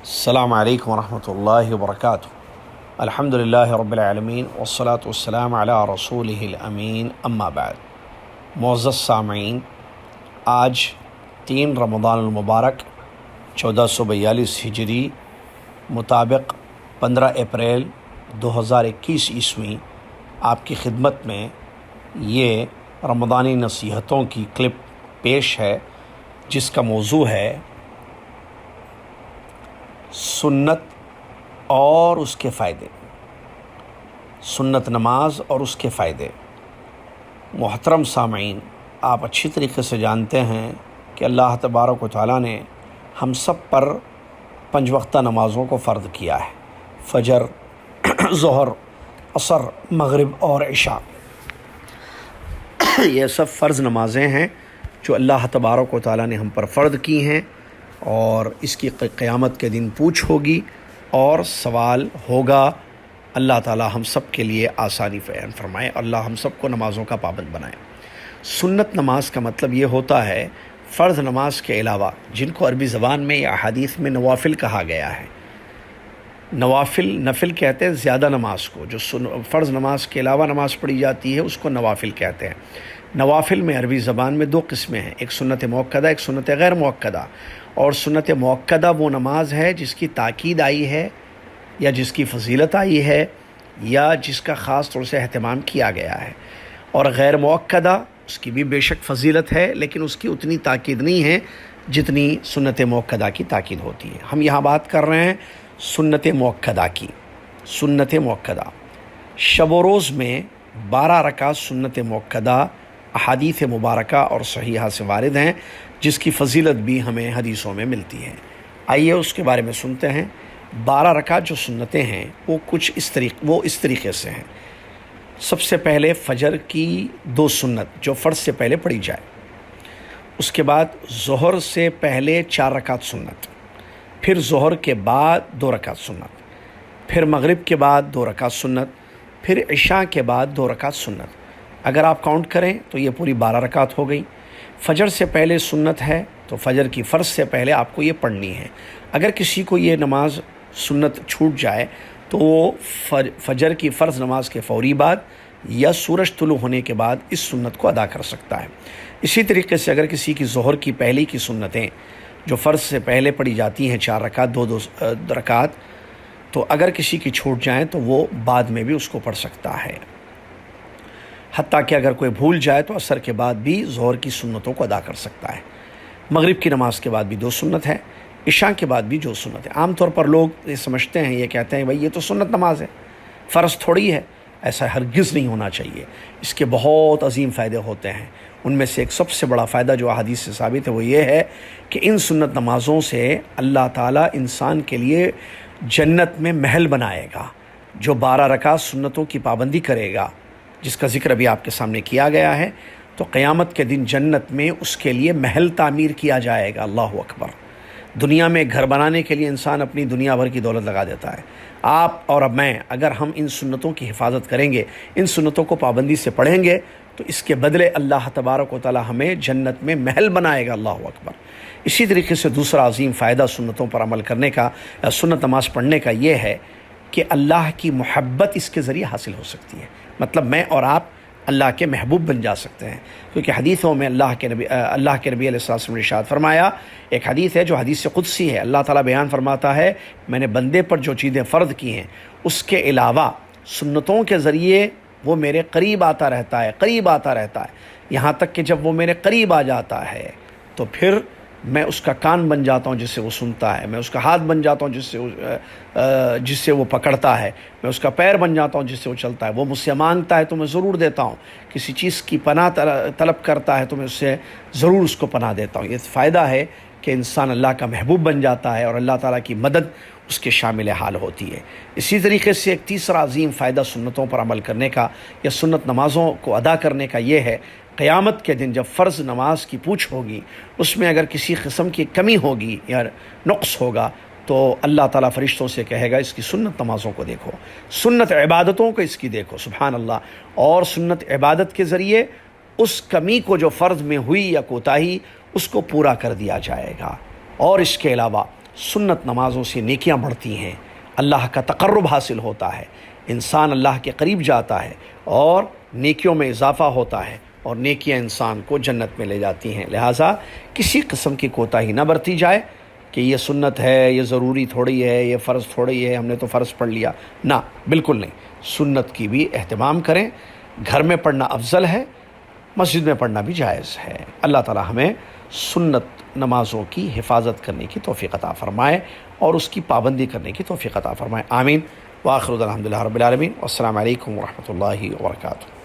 السلام علیکم ورحمۃ اللہ وبرکاتہ۔ الحمد للہ رب العالمین والصلاة والسلام علی رسولہ الامین، اما بعد۔ معزز سامعین، آج 3 رمضان المبارک 1442 ہجری مطابق 15 اپریل 2021 عیسوی آپ کی خدمت میں یہ رمضانی نصیحتوں کی کلپ پیش ہے، جس کا موضوع ہے سنت اور اس کے فائدے، سنت نماز اور اس کے فائدے۔ محترم سامعین، آپ اچھی طریقے سے جانتے ہیں کہ اللہ تبارک و تعالیٰ نے ہم سب پر 5 وقتہ نمازوں کو فرض کیا ہے: فجر، ظہر، عصر، مغرب اور عشاء۔ یہ سب فرض نمازیں ہیں جو اللہ تبارک و تعالیٰ نے ہم پر فرض کی ہیں، اور اس کی قیامت کے دن پوچھ ہوگی اور سوال ہوگا۔ اللہ تعالی ہم سب کے لیے آسانی فرمائے، اللہ ہم سب کو نمازوں کا پابند بنائے۔ سنت نماز کا مطلب یہ ہوتا ہے فرض نماز کے علاوہ، جن کو عربی زبان میں یا احادیث میں نوافل کہا گیا ہے۔ نفل کہتے ہیں زیادہ نماز کو، جو فرض نماز کے علاوہ نماز پڑھی جاتی ہے اس کو نوافل کہتے ہیں۔ نوافل میں عربی زبان میں 2 قسمیں ہیں، ایک سنت موقدہ، ایک سنت غیر موقدہ۔ اور سنت موقدہ وہ نماز ہے جس کی تاکید آئی ہے یا جس کی فضیلت آئی ہے یا جس کا خاص طور سے اہتمام کیا گیا ہے، اور غیر موقدہ اس کی بھی بے شک فضیلت ہے، لیکن اس کی اتنی تاکید نہیں ہے جتنی سنت موقدہ کی تاکید ہوتی ہے۔ ہم یہاں بات کر رہے ہیں سنت موقدہ کی۔ سنت موقدہ شب و روز میں 12 رکعت سنت موقدہ احادیث مبارکہ اور صحیحہ سے وارد ہیں، جس کی فضیلت بھی ہمیں حدیثوں میں ملتی ہے۔ آئیے اس کے بارے میں سنتے ہیں۔ 12 رکعت جو سنتیں ہیں وہ اس طریقے سے ہیں۔ سب سے پہلے فجر کی 2 سنت جو فرض سے پہلے پڑھی جائے، اس کے بعد ظہر سے پہلے 4 رکعت سنت، پھر ظہر کے بعد 2 رکعت سنت، پھر مغرب کے بعد 2 رکعت سنت، پھر عشاء کے بعد 2 رکعت سنت۔ اگر آپ کاؤنٹ کریں تو یہ پوری 12 رکعت ہو گئی۔ فجر سے پہلے سنت ہے تو فجر کی فرض سے پہلے آپ کو یہ پڑھنی ہے۔ اگر کسی کو یہ نماز سنت چھوٹ جائے تو وہ فجر کی فرض نماز کے فوری بعد یا سورج طلوع ہونے کے بعد اس سنت کو ادا کر سکتا ہے۔ اسی طریقے سے اگر کسی کی ظہر کی پہلی کی سنتیں جو فرض سے پہلے پڑھی جاتی ہیں 4 رکعت 2 رکعت، تو اگر کسی کی چھوٹ جائیں تو وہ بعد میں بھی اس کو پڑھ سکتا ہے۔ حتیٰ کہ اگر کوئی بھول جائے تو عصر کے بعد بھی ظہر کی سنتوں کو ادا کر سکتا ہے۔ مغرب کی نماز کے بعد بھی 2 سنت ہے، عشاء کے بعد بھی 2 سنت ہے۔ عام طور پر لوگ یہ سمجھتے ہیں، یہ کہتے ہیں بھائی یہ تو سنت نماز ہے، فرض تھوڑی ہے۔ ایسا ہرگز نہیں ہونا چاہیے۔ اس کے بہت عظیم فائدے ہوتے ہیں۔ ان میں سے ایک سب سے بڑا فائدہ جو احادیث سے ثابت ہے وہ یہ ہے کہ ان سنت نمازوں سے اللہ تعالیٰ انسان کے لیے جنت میں محل بنائے گا۔ جو 12 رکعت سنتوں کی پابندی کرے گا، جس کا ذکر ابھی آپ کے سامنے کیا گیا ہے، تو قیامت کے دن جنت میں اس کے لیے محل تعمیر کیا جائے گا۔ اللہ اکبر۔ دنیا میں گھر بنانے کے لیے انسان اپنی دنیا بھر کی دولت لگا دیتا ہے۔ آپ اور اب میں اگر ہم ان سنتوں کی حفاظت کریں گے، ان سنتوں کو پابندی سے پڑھیں گے، تو اس کے بدلے اللہ تبارک و تعالی ہمیں جنت میں محل بنائے گا۔ اللہ اکبر۔ اسی طریقے سے دوسرا عظیم فائدہ سنتوں پر عمل کرنے کا، سنت نماز پڑھنے کا یہ ہے کہ اللہ کی محبت اس کے ذریعے حاصل ہو سکتی ہے۔ مطلب میں اور آپ اللہ کے محبوب بن جا سکتے ہیں، کیونکہ حدیثوں میں اللہ کے نبی علیہ السلام نے ارشاد فرمایا، ایک حدیث ہے جو حدیث قدسی ہے، اللہ تعالیٰ بیان فرماتا ہے میں نے بندے پر جو چیزیں فرض کی ہیں اس کے علاوہ سنتوں کے ذریعے وہ میرے قریب آتا رہتا ہے، یہاں تک کہ جب وہ میرے قریب آ جاتا ہے تو پھر میں اس کا کان بن جاتا ہوں جس سے وہ سنتا ہے، میں اس کا ہاتھ بن جاتا ہوں جس سے وہ پکڑتا ہے، میں اس کا پیر بن جاتا ہوں جس سے وہ چلتا ہے، وہ مجھ سے مانگتا ہے تو میں ضرور دیتا ہوں، کسی چیز کی پناہ طلب کرتا ہے تو میں اس سے ضرور اس کو پناہ دیتا ہوں۔ یہ فائدہ ہے کہ انسان اللہ کا محبوب بن جاتا ہے اور اللہ تعالیٰ کی مدد اس کے شامل حال ہوتی ہے۔ اسی طریقے سے ایک تیسرا عظیم فائدہ سنتوں پر عمل کرنے کا یا سنت نمازوں کو ادا کرنے کا یہ ہے، قیامت کے دن جب فرض نماز کی پوچھ ہوگی، اس میں اگر کسی قسم کی کمی ہوگی یا نقص ہوگا تو اللہ تعالیٰ فرشتوں سے کہے گا اس کی سنت نمازوں کو دیکھو، سنت عبادتوں کو اس کی دیکھو، سبحان اللہ، اور سنت عبادت کے ذریعے اس کمی کو جو فرض میں ہوئی یا کوتاہی اس کو پورا کر دیا جائے گا۔ اور اس کے علاوہ سنت نمازوں سے نیکیاں بڑھتی ہیں، اللہ کا تقرب حاصل ہوتا ہے، انسان اللہ کے قریب جاتا ہے اور نیکیوں میں اضافہ ہوتا ہے، اور نیکیاں انسان کو جنت میں لے جاتی ہیں۔ لہٰذا کسی قسم کی کوتاہی نہ برتی جائے کہ یہ سنت ہے، یہ ضروری تھوڑی ہے، یہ فرض تھوڑی ہے، ہم نے تو فرض پڑھ لیا، نہ، بالکل نہیں۔ سنت کی بھی اہتمام کریں، گھر میں پڑھنا افضل ہے، مسجد میں پڑھنا بھی جائز ہے۔ اللہ تعالی ہمیں سنت نمازوں کی حفاظت کرنے کی توفیق عطا فرمائے اور اس کی پابندی کرنے کی توفیق عطا فرمائے، آمین۔ وآخر الحمد للہ رب العالمین، والسلام علیکم ورحمۃ اللہ وبرکاتہ۔